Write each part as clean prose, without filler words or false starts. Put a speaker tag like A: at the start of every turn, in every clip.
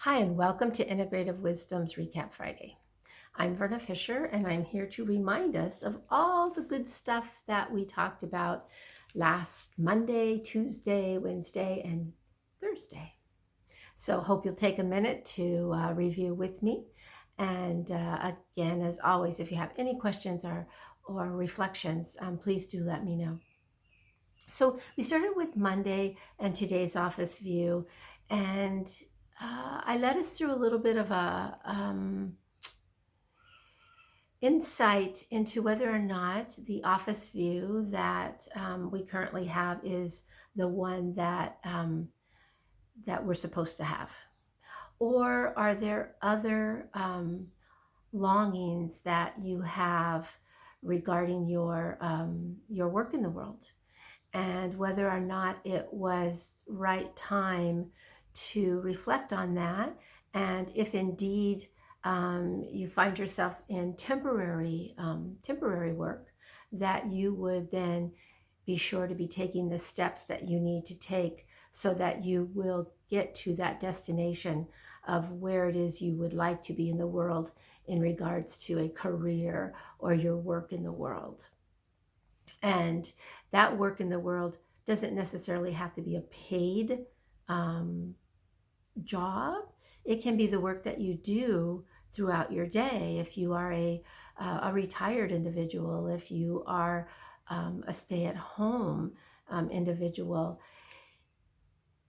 A: Hi, and welcome to Integrative Wisdom's Recap Friday. I'm Verna Fisher, and I'm here to remind us of all the good stuff that we talked about last Monday, Tuesday, Wednesday, and Thursday. So, hope you'll take a minute to review with me. And again, as always, if you have any questions or reflections, please do let me know. So, we started with Monday and today's office view, and I led us through a little bit of a insight into whether or not the office view that we currently have is the one that we're supposed to have, or are there other longings that you have regarding your work in the world, and whether or not it was right time to reflect on that, and if indeed you find yourself in temporary work, that you would then be sure to be taking the steps that you need to take so that you will get to that destination of where it is you would like to be in the world in regards to a career or your work in the world. And that work in the world doesn't necessarily have to be a paid um, job. It can be the work that you do throughout your day. If you are a retired individual, if you are a stay-at-home individual,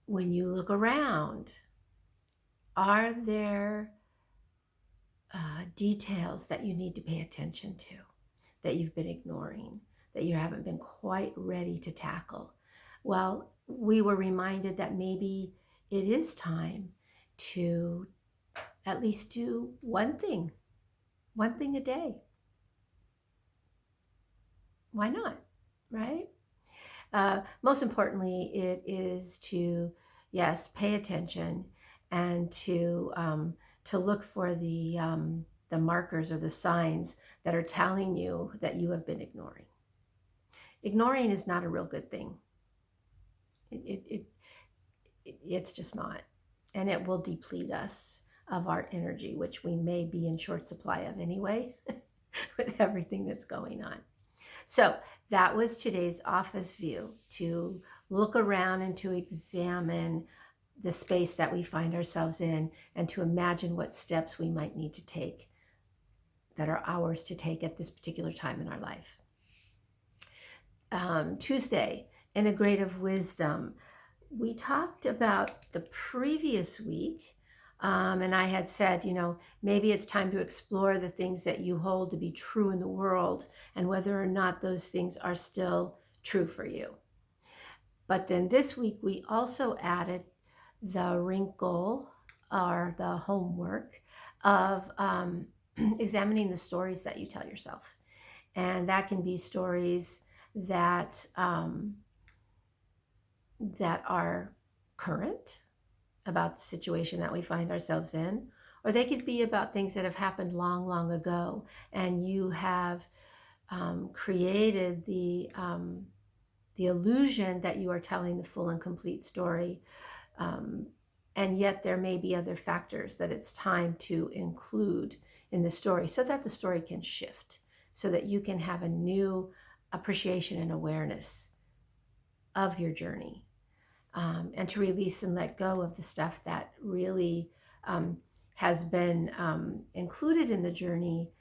A: when you look around, are there details that you need to pay attention to that you've been ignoring, that you haven't been quite ready to tackle? Well, we were reminded that maybe it is time to at least do one thing a day. Why not? Right? Most importantly, it is to, yes, pay attention and to look for the markers or the signs that are telling you that you have been ignoring. Ignoring is not a real good thing. It's just not, and it will deplete us of our energy, which we may be in short supply of anyway, with everything that's going on. So that was today's office view, to look around and to examine the space that we find ourselves in, and to imagine what steps we might need to take that are ours to take at this particular time in our life. Tuesday, Integrative Wisdom. We talked about the previous week, and I had said, maybe it's time to explore the things that you hold to be true in the world and whether or not those things are still true for you. But then this week, we also added the wrinkle or the homework of examining the stories that you tell yourself. And that can be stories that that are current about the situation that we find ourselves in, or they could be about things that have happened long, long ago, and you have created the illusion that you are telling the full and complete story, and yet there may be other factors that it's time to include in the story so that the story can shift, so that you can have a new appreciation and awareness of your journey. And to release and let go of the stuff that really has been included in the journey,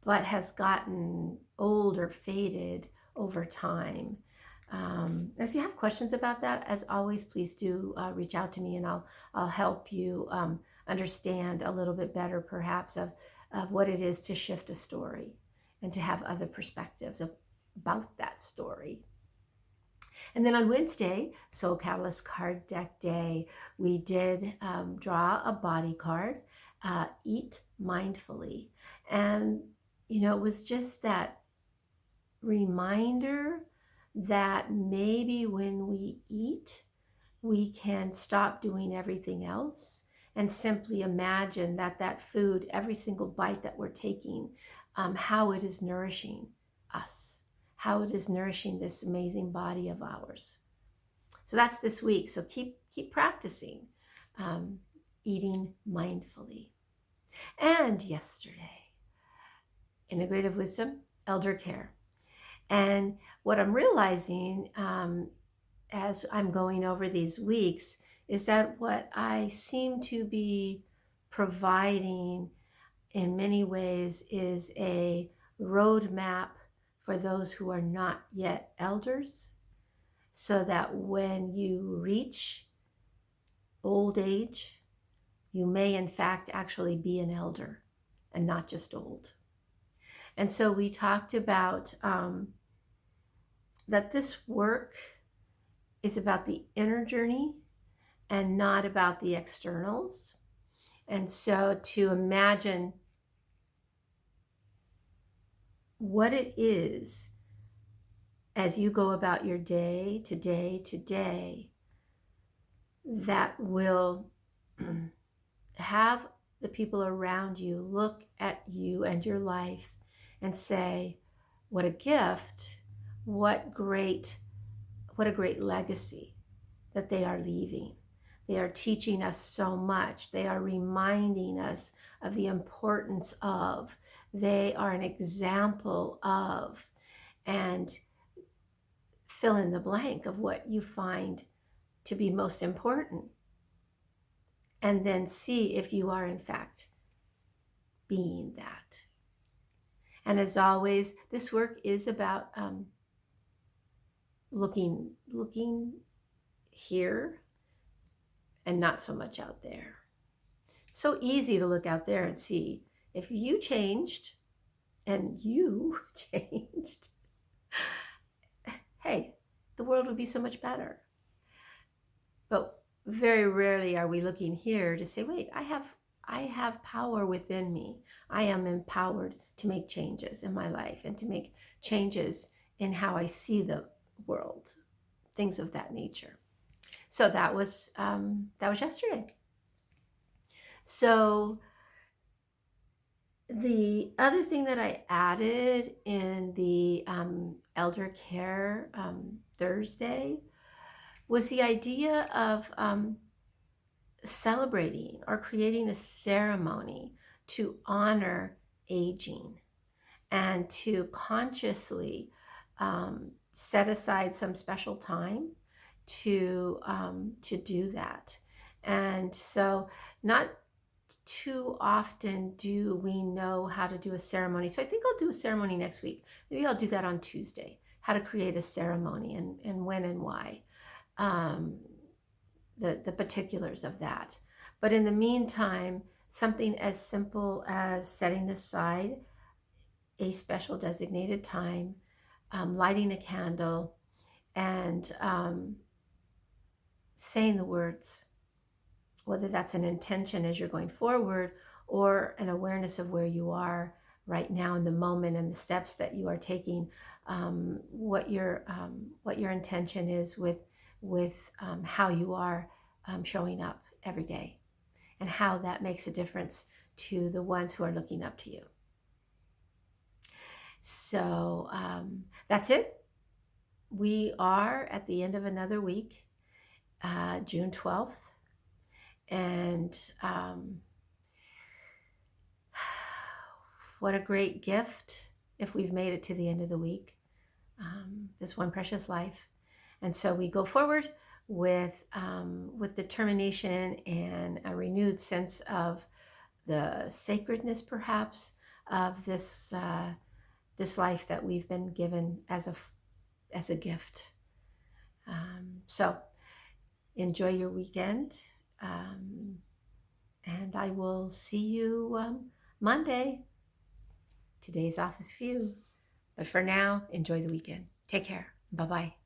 A: but has gotten old or faded over time. If you have questions about that, as always, please do reach out to me, and I'll help you understand a little bit better, perhaps, of what it is to shift a story and to have other perspectives about that story. And then on Wednesday, Soul Catalyst Card Deck Day, we did draw a body card, Eat Mindfully. And, it was just that reminder that maybe when we eat, we can stop doing everything else and simply imagine that food, every single bite that we're taking, how it is nourishing us, how it is nourishing this amazing body of ours. So that's this week. So keep practicing. eating mindfully. And yesterday, Integrative Wisdom, elder care. And what I'm realizing as I'm going over these weeks is that what I seem to be providing in many ways is a roadmap for those who are not yet elders, so that when you reach old age, you may in fact actually be an elder and not just old. And so we talked about that this work is about the inner journey and not about the externals. And so to imagine what it is as you go about your day to day to day that will have the people around you look at you and your life and say, what a gift, what a great legacy that they are leaving. They are teaching us so much. They are reminding us of the importance of. They are an example of, and fill in the blank of what you find to be most important. And then see if you are in fact being that. And as always, this work is about looking here and not so much out there. It's so easy to look out there and see if you changed and you changed, hey, the world would be so much better. But very rarely are we looking here to say, wait, I have power within me. I am empowered to make changes in my life and to make changes in how I see the world, things of that nature. So that was yesterday. So the other thing that I added in the elder care Thursday was the idea of celebrating or creating a ceremony to honor aging and to consciously set aside some special time to do that. And so not too often do we know how to do a ceremony. So I think I'll do a ceremony next week. Maybe I'll do that on Tuesday, how to create a ceremony and when and why, the particulars of that. But in the meantime, something as simple as setting aside a special designated time, lighting a candle, and saying the words, whether that's an intention as you're going forward or an awareness of where you are right now in the moment and the steps that you are taking, what your intention is with how you are showing up every day and how that makes a difference to the ones who are looking up to you. So that's it. We are at the end of another week, June 12th. And what a great gift if we've made it to the end of the week, this one precious life. And so we go forward with determination and a renewed sense of the sacredness, perhaps, of this life that we've been given as a gift. So enjoy your weekend. And I will see you Monday. Today's office view. But for now, enjoy the weekend. Take care. Bye-bye.